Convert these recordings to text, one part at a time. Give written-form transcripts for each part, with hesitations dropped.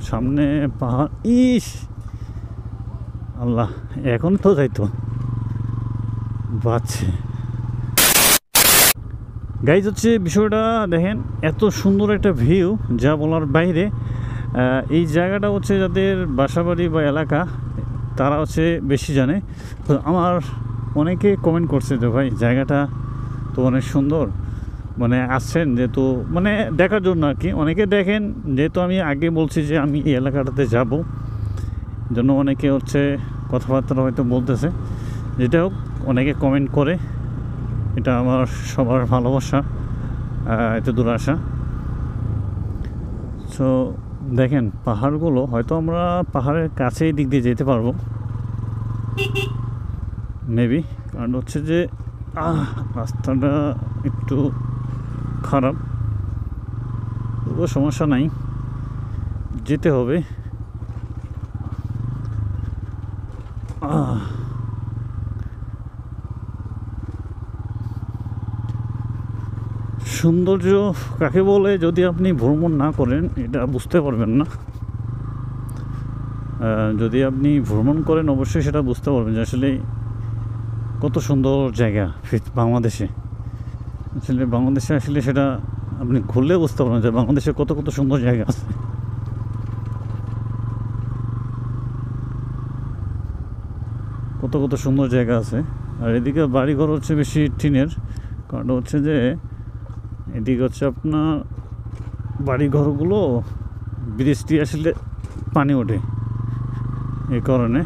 সামনে পাহাড়। ইস আল্লাহ, এখন তো যাইতো বাচ্ছে। গাইজ হচ্ছে বিষয়টা দেখেন, এত সুন্দর একটা ভিউ যা বলার বাইরে। এই জায়গাটা হচ্ছে যাদের বাসাবাড়ি বা এলাকা তারা হচ্ছে বেশি জানে। তো আমার অনেকে কমেন্ট করছে যে ভাই জায়গাটা তো অনেক সুন্দর, মানে আসছেন যেহেতু মানে দেখার জন্য আর কি। অনেকে দেখেন যেহেতু আমি আগে বলছি যে আমি এই এলাকাটাতে যাব, জন্য অনেকে হচ্ছে কথাবার্তা হয়তো বলতেছে। যেটা হোক, অনেকে কমেন্ট করে, এটা আমার সবার ভালোবাসা, এত দূর আসা। সো দেখেন পাহাড়গুলো, হয়তো আমরা পাহাড়ের কাছেই দিক দিয়ে যেতে পারবো মেবি, কারণ হচ্ছে যে রাস্তাটা একটু খারাপ, তবুও সমস্যা নাই, যেতে হবে। সৌন্দর্য কাকে বলে যদি আপনি ভ্রমণ না করেন এটা বুঝতে পারবেন না। যদি আপনি ভ্রমণ করেন অবশ্যই সেটা বুঝতে পারবেন যে আসলে কত সুন্দর জায়গা বাংলাদেশে। আসলে বাংলাদেশে আসলে সেটা আপনি ঘুরলে বুঝতে পারবেন যে বাংলাদেশে কত কত সুন্দর জায়গা আছে। কত কত সুন্দর জায়গা আছে। আর এদিকে বাড়িঘর হচ্ছে বেশি টিনের, কারণ হচ্ছে যে এদিকে হচ্ছে আপনার বাড়িঘরগুলো বৃষ্টি আসলে পানি ওঠে, এই কারণে।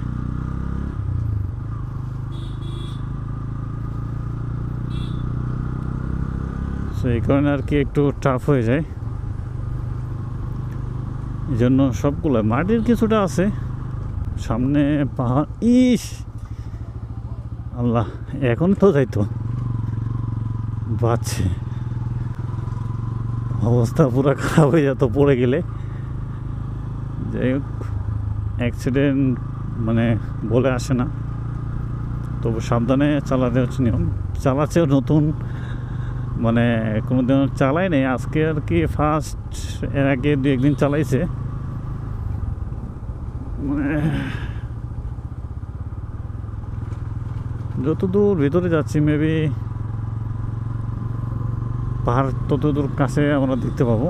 তো এই কারণে আর কি একটু টাফ হয়ে যায়। এই জন্য সবগুলো মাটির কিছুটা আছে, সামনে পাহাড়। ইস আল্লাহ, এখন তো যাইতো বাচ্ছে, অবস্থা পুরো খারাপ হয়ে যেত পড়ে গেলে। যাই হোক, অ্যাক্সিডেন্ট মানে বলে আসে না, তবু সাবধানে চালাতে হচ্ছে নিয়ম। চালাচ্ছেও নতুন, মানে কোনো দিন চালাই নেই, আজকে আর কি ফার্স্ট। এর আগে দু একদিন চালাইছে। মানে যতদূর ভিতরে যাচ্ছি মেবি পাহাড় ততদূর কাছে আমরা দেখতে পাবো।